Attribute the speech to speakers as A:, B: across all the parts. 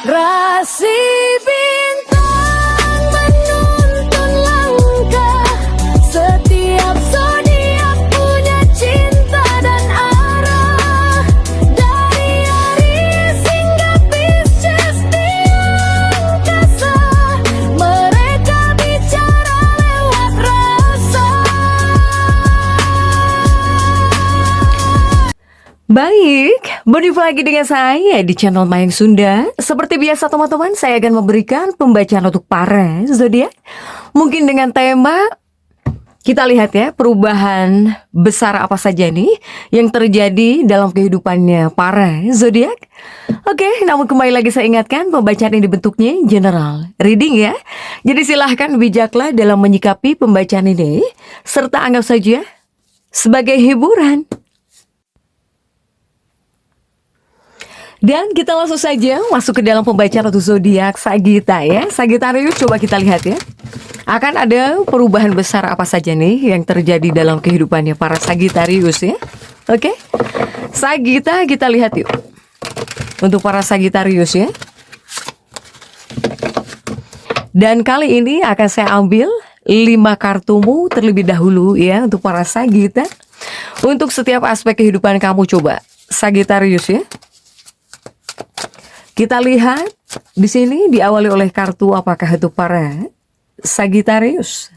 A: Rasi bintang menuntun langkah, setiap zodiak punya cinta dan arah. Dari Aries hingga Pisces di angkasa, mereka bicara lewat rasa.
B: Baik, berjumpa lagi dengan saya di channel Mayang Sunda. Seperti biasa teman-teman, saya akan memberikan pembacaan untuk para zodiak. Mungkin dengan tema, kita lihat ya, perubahan besar apa saja nih yang terjadi dalam kehidupannya para zodiak. Oke, namun kembali lagi saya ingatkan, pembacaan ini bentuknya general reading ya. Jadi silahkan bijaklah dalam menyikapi pembacaan ini, serta anggap saja sebagai hiburan. Dan kita langsung saja masuk ke dalam pembacaan untuk zodiak Sagitta ya. Sagittarius, coba kita lihat ya. Akan ada perubahan besar apa saja nih yang terjadi dalam kehidupannya para Sagittarius ya. Oke. Sagitta, kita lihat yuk. Untuk para Sagittarius ya. Dan kali ini akan saya ambil 5 kartumu terlebih dahulu ya untuk para Sagitta. Untuk setiap aspek kehidupan kamu, coba Sagittarius ya. Kita lihat di sini diawali oleh kartu apakah itu para Sagittarius.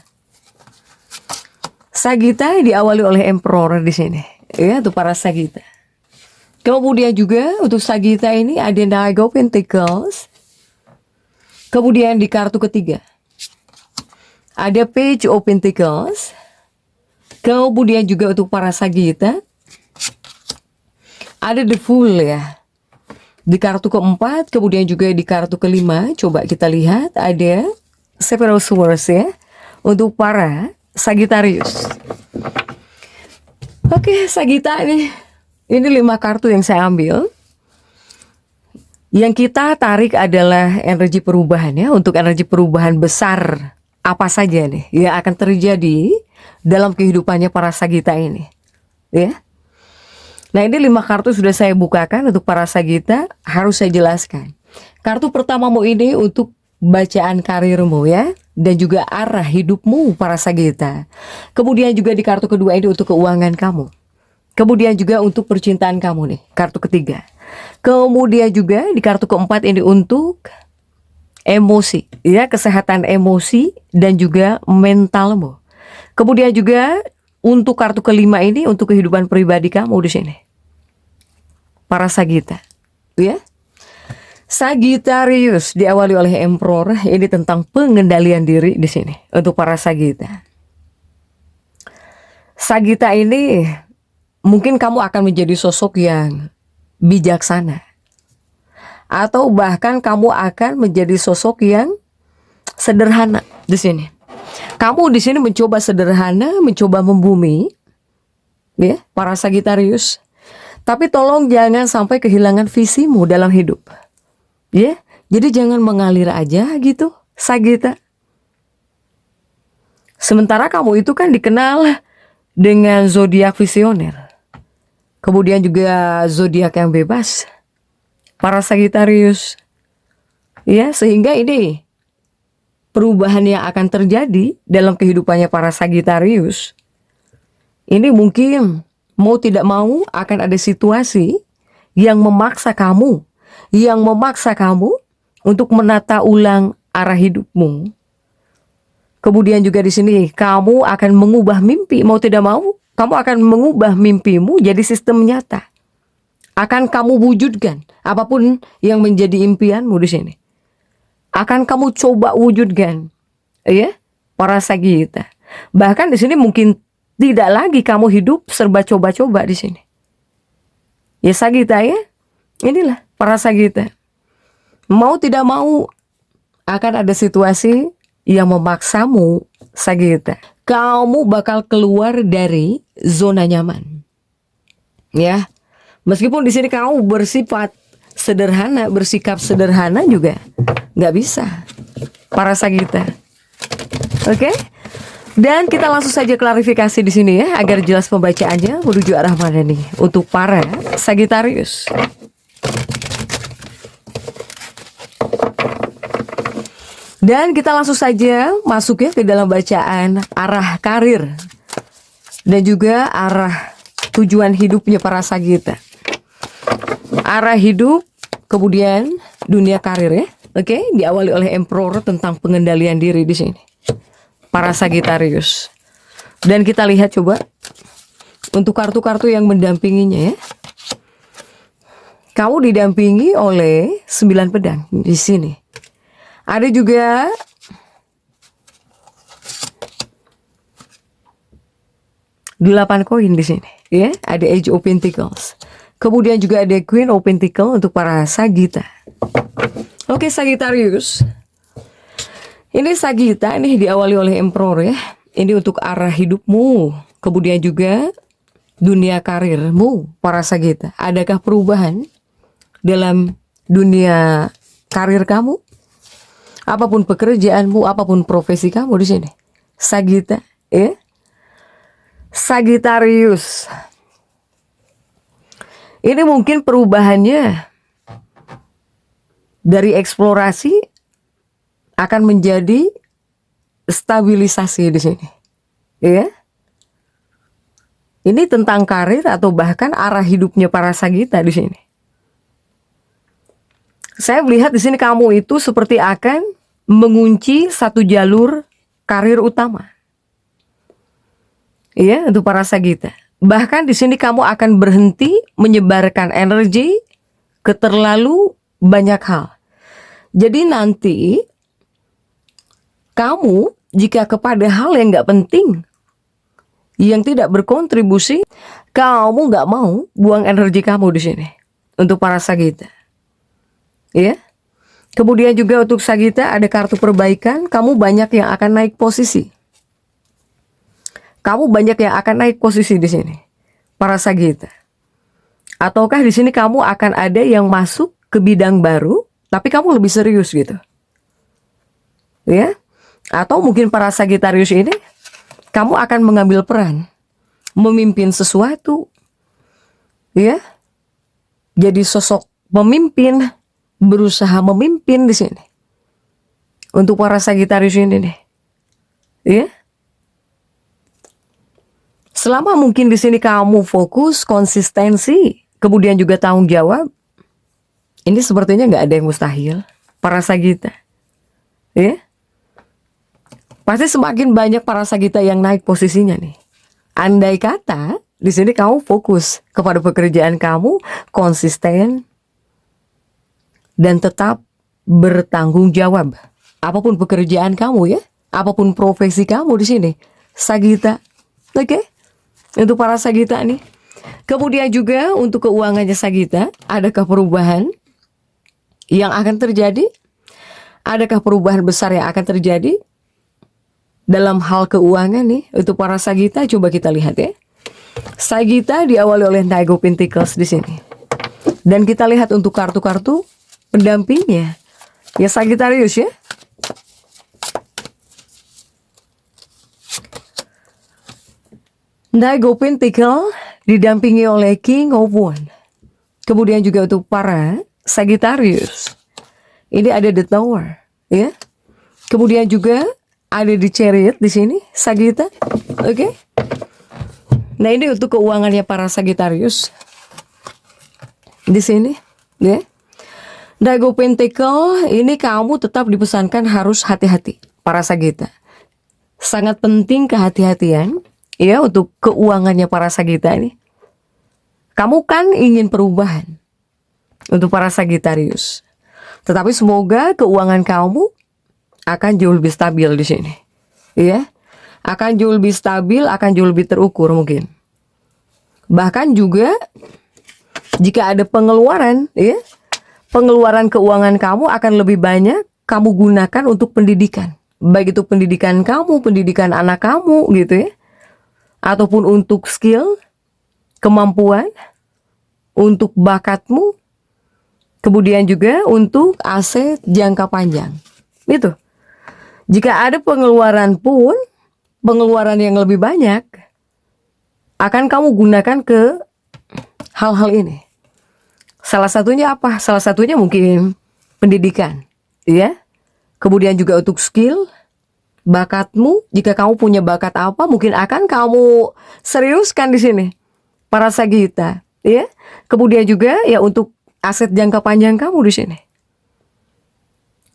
B: Sagitta diawali oleh Emperor di sini, ya, untuk para Sagitta. Kemudian juga untuk Sagitta ini ada Knight of Pentacles. Kemudian di kartu ketiga ada Page of Pentacles. Kemudian juga untuk para Sagitta ada The Fool ya. Di kartu keempat, kemudian juga di kartu kelima, coba kita lihat ada Seven of Swords ya, untuk para Sagittarius. Oke, Sagitta ini 5 kartu yang saya ambil. Yang kita tarik adalah energi perubahan ya, untuk energi perubahan besar apa saja nih yang akan terjadi dalam kehidupannya para Sagitta ini, ya. Nah, ini 5 kartu sudah saya bukakan untuk para Sagitta. Harus saya jelaskan, kartu pertamamu ini untuk bacaan karirmu ya, dan juga arah hidupmu para Sagitta. Kemudian juga di kartu kedua ini untuk keuangan kamu. Kemudian juga untuk percintaan kamu nih, kartu ketiga. Kemudian juga di kartu keempat ini untuk emosi ya, kesehatan emosi dan juga mentalmu. Kemudian juga untuk kartu kelima ini untuk kehidupan pribadi kamu di sini, para Sagitta, ya. Sagittarius diawali oleh Emperor, ini tentang pengendalian diri di sini untuk para Sagitta. Sagitta ini mungkin kamu akan menjadi sosok yang bijaksana, atau bahkan kamu akan menjadi sosok yang sederhana di sini. Kamu di sini mencoba sederhana, mencoba membumi, ya, para Sagittarius. Tapi tolong jangan sampai kehilangan visimu dalam hidup, ya. Jadi jangan mengalir aja gitu, Sagitta. Sementara kamu itu kan dikenal dengan zodiak visioner, kemudian juga zodiak yang bebas, para Sagittarius, ya. Sehingga ini perubahan yang akan terjadi dalam kehidupannya para Sagittarius ini mungkin mau tidak mau akan ada situasi yang memaksa kamu untuk menata ulang arah hidupmu. Kemudian juga di sini kamu akan mengubah mimpi, mau tidak mau kamu akan mengubah mimpimu jadi sistem nyata. Akan kamu wujudkan apapun yang menjadi impianmu di sini. Akan kamu coba wujudkan, ya, para Sagitta. Bahkan di sini mungkin tidak lagi kamu hidup serba coba-coba di sini. Ya Sagitta ya, inilah para Sagitta. Mau tidak mau akan ada situasi yang memaksamu, Sagitta. Kamu bakal keluar dari zona nyaman, ya. Meskipun di sini kamu bersifat sederhana, bersikap sederhana juga nggak bisa, para Sagitta. Oke? Dan kita langsung saja klarifikasi di sini ya, agar jelas pembacaannya menuju arah mana nih untuk para Sagittarius. Dan kita langsung saja masuk ya ke dalam bacaan arah karir dan juga arah tujuan hidupnya para Sagita. Arah hidup, kemudian dunia karir ya. Oke, diawali oleh Emperor tentang pengendalian diri di sini. Para Sagittarius. Dan kita lihat coba untuk kartu-kartu yang mendampinginya ya. Kamu didampingi oleh 9 pedang di sini. Ada juga 8 koin di sini, ya. Ada Age of Pentacles. Kemudian juga ada Queen of Pentacles untuk para Sagita. Oke, Sagittarius. Ini Sagita, ini diawali oleh Emperor ya. Ini untuk arah hidupmu, kemudian juga dunia karirmu, para Sagita. Adakah perubahan dalam dunia karir kamu? Apapun pekerjaanmu, apapun profesi kamu di sini, Sagita, ya. Sagittarius. Ini mungkin perubahannya dari eksplorasi akan menjadi stabilisasi di sini, ya. Ini tentang karir atau bahkan arah hidupnya para Sagita di sini. Saya melihat di sini kamu itu seperti akan mengunci satu jalur karir utama. Iya, untuk para Sagita. Bahkan di sini kamu akan berhenti menyebarkan energi ke terlalu banyak hal. Jadi nanti kamu jika kepada hal yang nggak penting, yang tidak berkontribusi, kamu nggak mau buang energi kamu di sini. Untuk para Sagita. Ya. Kemudian juga untuk Sagita ada kartu perbaikan, kamu banyak yang akan naik posisi. Kamu banyak yang akan naik posisi di sini, para Sagita. Ataukah di sini kamu akan ada yang masuk ke bidang baru, tapi kamu lebih serius gitu. Ya. Atau mungkin para Sagittarius ini kamu akan mengambil peran memimpin sesuatu. Ya. Jadi sosok pemimpin, berusaha memimpin di sini. Untuk para Sagittarius ini nih. Ya. Selama mungkin di sini kamu fokus, konsistensi, kemudian juga tanggung jawab, ini sepertinya nggak ada yang mustahil, para Sagita. Ya. Pasti semakin banyak para Sagita yang naik posisinya nih. Andai kata di sini kamu fokus kepada pekerjaan kamu, konsisten dan tetap bertanggung jawab. Apapun pekerjaan kamu ya, apapun profesi kamu di sini, Sagita. Oke? Untuk para Sagita nih. Kemudian juga untuk keuangannya Sagita, adakah perubahan yang akan terjadi? Adakah perubahan besar yang akan terjadi dalam hal keuangan nih? Untuk para Sagita, coba kita lihat ya. Sagita diawali oleh Knight of Pentacles di sini. Dan kita lihat untuk kartu-kartu pendampingnya. Ya Sagittarius ya. Knight of Pentacles didampingi oleh King of Wands. Kemudian juga untuk para Sagittarius, ini ada The Tower, ya. Kemudian juga ada di Chariot di sini, Sagita. Oke. Nah, ini untuk keuangannya para Sagittarius. Di sini, ya. Knight of Pentacles, ini kamu tetap dipesankan harus hati-hati, para Sagita. Sangat penting kehati-hatian. Ya, untuk keuangannya para Sagita ini. Kamu kan ingin perubahan untuk para Sagittarius. Tetapi semoga keuangan kamu akan jauh lebih stabil di sini. Ya. Akan jauh lebih stabil, akan jauh lebih terukur mungkin. Bahkan juga jika ada pengeluaran, ya. Pengeluaran keuangan kamu akan lebih banyak kamu gunakan untuk pendidikan. Baik itu pendidikan kamu, pendidikan anak kamu gitu ya. Ataupun untuk skill, kemampuan, untuk bakatmu, kemudian juga untuk aset jangka panjang. Itu. Jika ada pengeluaran pun, pengeluaran yang lebih banyak, akan kamu gunakan ke hal-hal ini. Salah satunya apa? Salah satunya mungkin pendidikan. ya. Kemudian juga untuk skill, bakatmu, jika kamu punya bakat apa, mungkin akan kamu seriuskan di sini, para Sagita, ya. Kemudian juga ya untuk aset jangka panjang kamu di sini,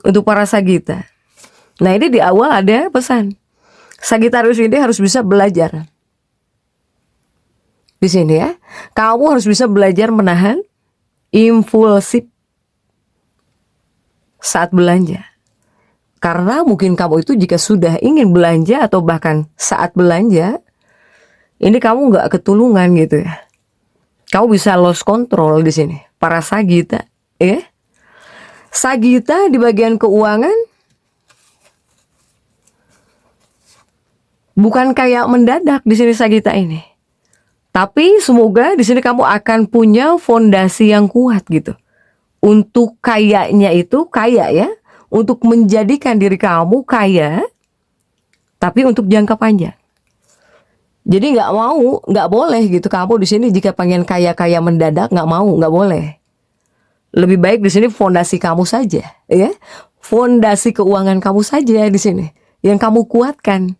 B: untuk para Sagita. Nah, ini di awal ada pesan, Sagitarius ini harus bisa belajar di sini ya. Kamu harus bisa belajar menahan impulsif saat belanja. Karena mungkin kamu itu jika sudah ingin belanja atau bahkan saat belanja, ini kamu nggak ketulungan gitu ya. Kamu bisa lost control di sini, para Sagita, ya. Sagita di bagian keuangan bukan kayak mendadak di sini Sagita ini. Tapi semoga di sini kamu akan punya fondasi yang kuat gitu. Untuk kayanya itu kaya ya, untuk menjadikan diri kamu kaya, tapi untuk jangka panjang. Jadi nggak boleh gitu kamu di sini jika pengen kaya mendadak nggak boleh. Lebih baik di sini fondasi kamu saja, ya, fondasi keuangan kamu saja di sini yang kamu kuatkan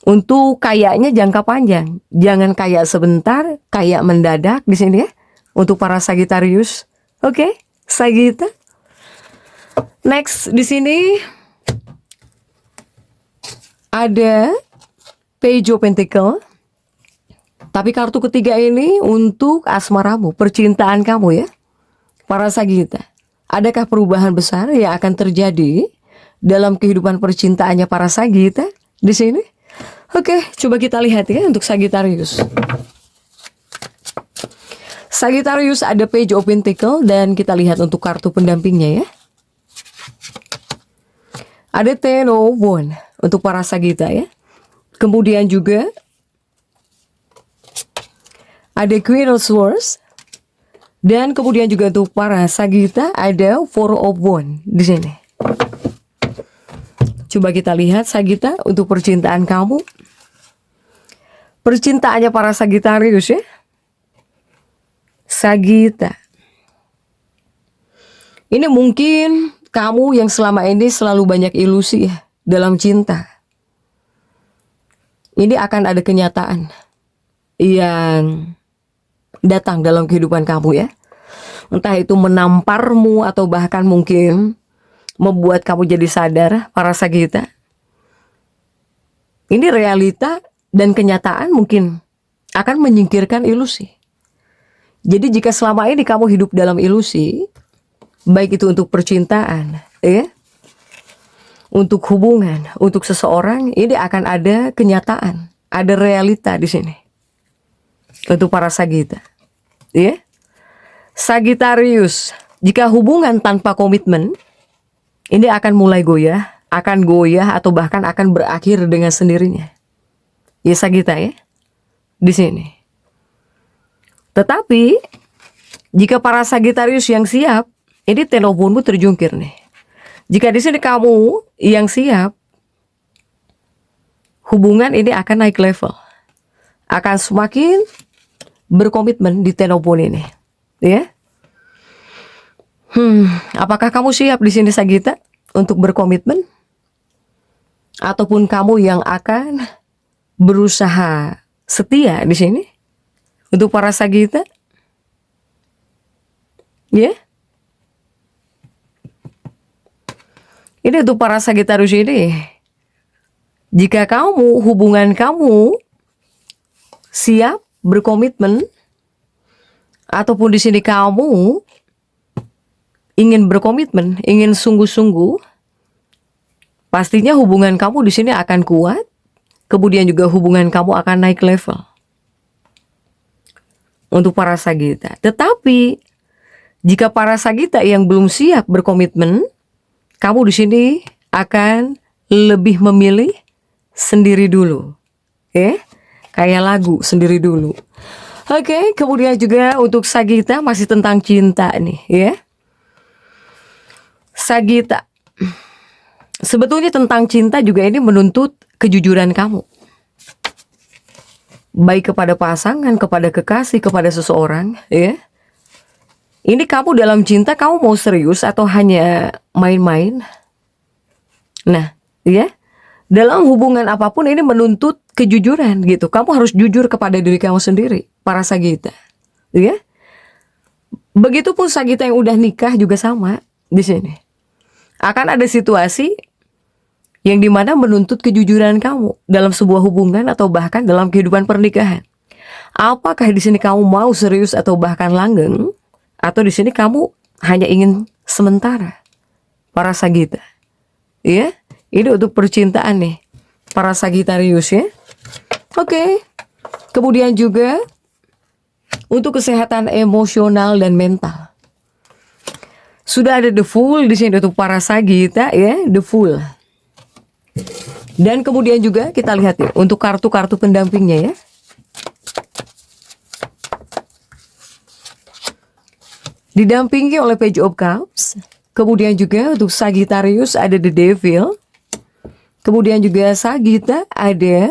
B: untuk kayanya jangka panjang. Jangan kaya sebentar, kaya mendadak di sini ya, untuk para Sagitarius. Oke, Sagita. Next di sini ada Page of Pentacle. Tapi kartu ketiga ini untuk asmaramu, percintaan kamu ya, para Sagita. Adakah perubahan besar yang akan terjadi dalam kehidupan percintaannya para Sagita di sini? Oke, coba kita lihat ya untuk Sagitarius. Sagitarius ada Page of Pentacle dan kita lihat untuk kartu pendampingnya ya. Ada Ten of Wands untuk para Sagita ya. Kemudian juga ada Queen of Swords. Dan kemudian juga untuk para Sagita ada Four of Wands di sini. Coba kita lihat Sagita untuk percintaan kamu. Percintaannya para Sagitarius ya. Sagita. Ini mungkin kamu yang selama ini selalu banyak ilusi ya dalam cinta. Ini akan ada kenyataan yang datang dalam kehidupan kamu ya. Entah itu menamparmu atau bahkan mungkin membuat kamu jadi sadar para Sagita. Ini realita dan kenyataan mungkin akan menyingkirkan ilusi. Jadi jika selama ini kamu hidup dalam ilusi, baik itu untuk percintaan, ya, untuk hubungan, untuk seseorang, ini akan ada kenyataan, ada realita di sini. Untuk para Sagita, ya. Sagitarius, jika hubungan tanpa komitmen, ini akan mulai goyah atau bahkan akan berakhir dengan sendirinya. Ya Sagita ya, di sini. Tetapi jika para Sagitarius yang siap, ini Ten of Wands terjungkir nih. Jika di sini kamu yang siap, hubungan ini akan naik level, akan semakin berkomitmen di Ten of Wands ini, ya. Apakah kamu siap di sini Sagita untuk berkomitmen? Ataupun kamu yang akan berusaha setia di sini untuk para Sagita? Ya. Ini untuk para Sagitarius ini. Jika hubungan kamu siap berkomitmen, ataupun di sini kamu ingin berkomitmen, ingin sungguh-sungguh, pastinya hubungan kamu di sini akan kuat. Kemudian juga hubungan kamu akan naik level untuk para Sagita. Tetapi jika para Sagita yang belum siap berkomitmen, kamu di sini akan lebih memilih sendiri dulu, kayak lagu sendiri dulu. Oke, kemudian juga untuk Sagita masih tentang cinta nih, ya. Sagita, sebetulnya tentang cinta juga ini menuntut kejujuran kamu, baik kepada pasangan, kepada kekasih, kepada seseorang, ya. Ini kamu dalam cinta, kamu mau serius atau hanya main-main? Nah, ya, dalam hubungan apapun ini menuntut kejujuran gitu. Kamu harus jujur kepada diri kamu sendiri, para Sagita. Ya. Begitupun Sagita yang udah nikah juga sama di sini. Akan ada situasi yang dimana menuntut kejujuran kamu dalam sebuah hubungan atau bahkan dalam kehidupan pernikahan. Apakah di sini kamu mau serius atau bahkan langgeng, atau di sini kamu hanya ingin sementara, para Sagita? Ya, ini untuk percintaan nih, para Sagitarius ya. Oke. Kemudian juga untuk kesehatan emosional dan mental. Sudah ada the Fool di sini untuk para Sagita ya, the Fool. Dan kemudian juga kita lihat ya untuk kartu-kartu pendampingnya ya. Didampingi oleh Page of Cups. Kemudian juga untuk Sagittarius ada the Devil. Kemudian juga Sagita ada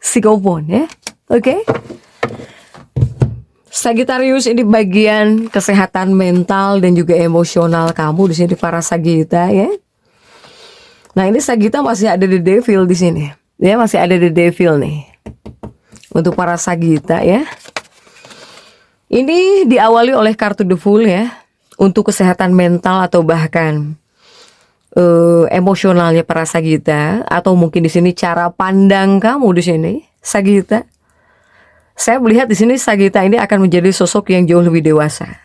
B: Psychophone ya. Oke. Sagittarius ini bagian kesehatan mental dan juga emosional kamu di sini, para Sagita ya. Nah, ini Sagita masih ada the Devil di sini. Ya, masih ada the Devil nih. Untuk para Sagita ya. Ini diawali oleh kartu the Fool ya. Untuk kesehatan mental atau bahkan emosionalnya para Sagita, atau mungkin di sini cara pandang kamu di sini, Sagita. Saya melihat di sini Sagita ini akan menjadi sosok yang jauh lebih dewasa.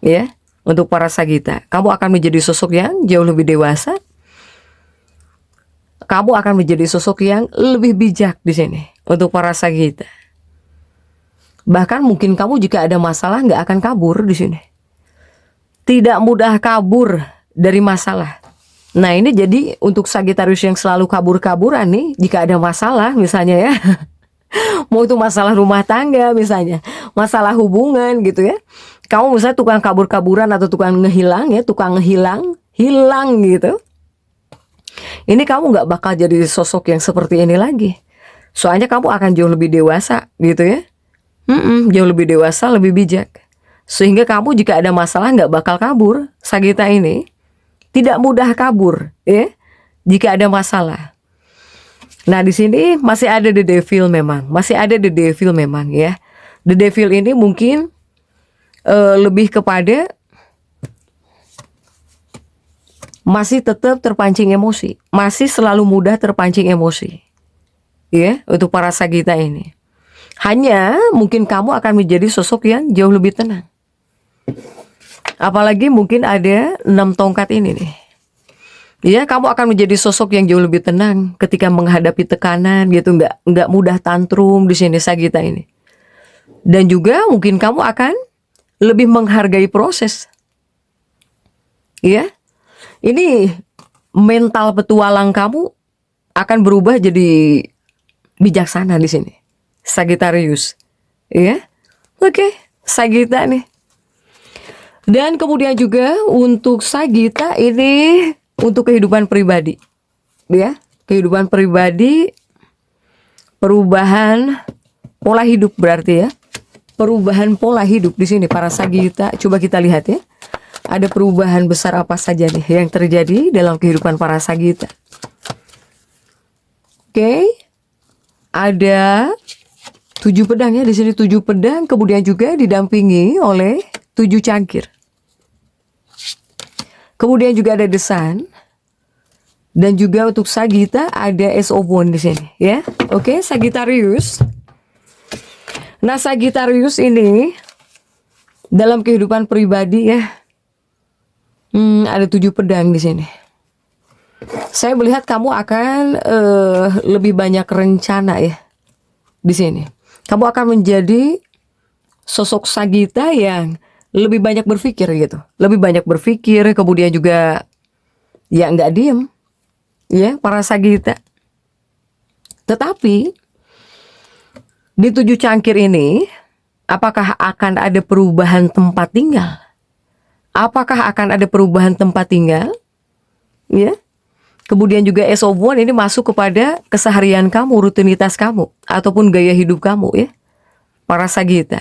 B: Ya, untuk para Sagita, kamu akan menjadi sosok yang jauh lebih dewasa. Kamu akan menjadi sosok yang lebih bijak di sini untuk para Sagita. Bahkan mungkin kamu jika ada masalah nggak akan kabur di sini. Tidak mudah kabur dari masalah. Nah, ini jadi untuk Sagittarius yang selalu kabur-kaburan nih, jika ada masalah misalnya ya. Mau itu masalah rumah tangga misalnya, masalah hubungan gitu ya. Kamu misalnya tukang kabur-kaburan atau tukang ngehilang ya, tukang hilang gitu. Ini kamu nggak bakal jadi sosok yang seperti ini lagi. Soalnya kamu akan jauh lebih dewasa gitu ya. Jauh lebih dewasa, lebih bijak. Sehingga kamu jika ada masalah nggak bakal kabur. Sagita ini tidak mudah kabur ya, jika ada masalah. Nah, di sini masih ada the Devil memang. Masih ada the Devil memang ya. The Devil ini mungkin lebih kepada masih tetap terpancing emosi. Masih selalu mudah terpancing emosi. Ya, untuk para Sagita ini. Hanya mungkin kamu akan menjadi sosok yang jauh lebih tenang. Apalagi mungkin ada 6 tongkat ini nih. Ya, kamu akan menjadi sosok yang jauh lebih tenang ketika menghadapi tekanan gitu, nggak mudah tantrum di sini Sagita ini. Dan juga mungkin kamu akan lebih menghargai proses. Ya. Ini mental petualang kamu akan berubah jadi bijaksana di sini. Sagittarius. Ya. Oke, Sagita nih. Dan kemudian juga untuk Sagita ini untuk kehidupan pribadi. Ya, kehidupan pribadi, perubahan pola hidup berarti ya. Perubahan pola hidup di sini para Sagita. Coba kita lihat ya. Ada perubahan besar apa saja nih yang terjadi dalam kehidupan para Sagita. Oke. Ada 7 pedang ya, di sini 7 pedang, kemudian juga didampingi oleh 7 cangkir. Kemudian juga ada The Sun. Dan juga untuk Sagita ada Ace of Wands di sini ya. Oke, Sagittarius. Nah, Sagittarius ini dalam kehidupan pribadi ya. Ada 7 pedang di sini. Saya melihat kamu akan lebih banyak rencana ya di sini. Kamu akan menjadi sosok Sagita yang lebih banyak berpikir gitu. Lebih banyak berpikir, kemudian juga ya nggak diem. Ya, para Sagita. Tetapi di 7 cangkir ini, apakah akan ada perubahan tempat tinggal? Apakah akan ada perubahan tempat tinggal? Ya. Kemudian juga Ace of Wands ini masuk kepada keseharian kamu, rutinitas kamu, ataupun gaya hidup kamu ya. Para Sagita.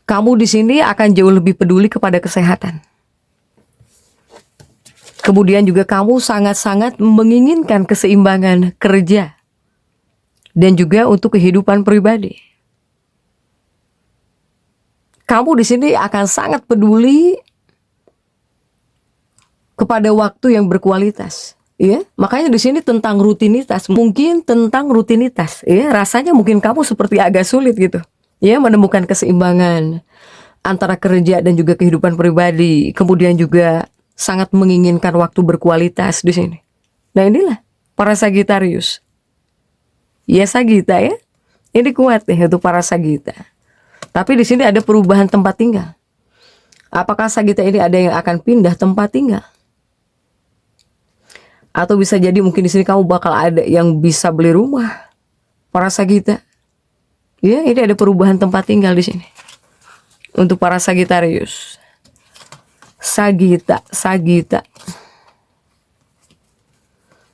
B: Kamu di sini akan jauh lebih peduli kepada kesehatan. Kemudian juga kamu sangat-sangat menginginkan keseimbangan kerja dan juga untuk kehidupan pribadi. Kamu di sini akan sangat peduli kepada waktu yang berkualitas, ya. Makanya di sini tentang rutinitas, mungkin tentang rutinitas, ya. Rasanya mungkin kamu seperti agak sulit gitu, ya, menemukan keseimbangan antara kerja dan juga kehidupan pribadi. Kemudian juga sangat menginginkan waktu berkualitas di sini. Nah, inilah para Sagitarius. Ya, Sagita ya. Ini kuat ya untuk para Sagita. Tapi di sini ada perubahan tempat tinggal. Apakah Sagita ini ada yang akan pindah tempat tinggal? Atau bisa jadi mungkin di sini kamu bakal ada yang bisa beli rumah. Para Sagita. Ya, ini ada perubahan tempat tinggal di sini. Untuk para Sagitarius. Sagita.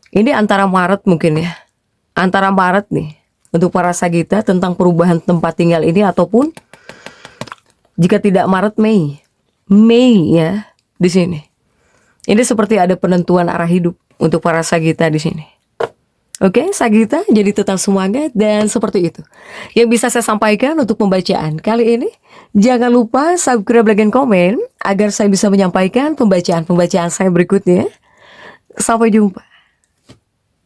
B: Ini antara Maret mungkin ya. Antara Maret nih. Untuk para Sagita tentang perubahan tempat tinggal ini, ataupun jika tidak Maret, Mei ya di sini. Ini seperti ada penentuan arah hidup untuk para Sagita di sini. Oke, Sagita, jadi tetap semangat dan seperti itu yang bisa saya sampaikan untuk pembacaan kali ini. Jangan lupa subscribe, like, dan komen agar saya bisa menyampaikan pembacaan-pembacaan saya berikutnya. Sampai jumpa.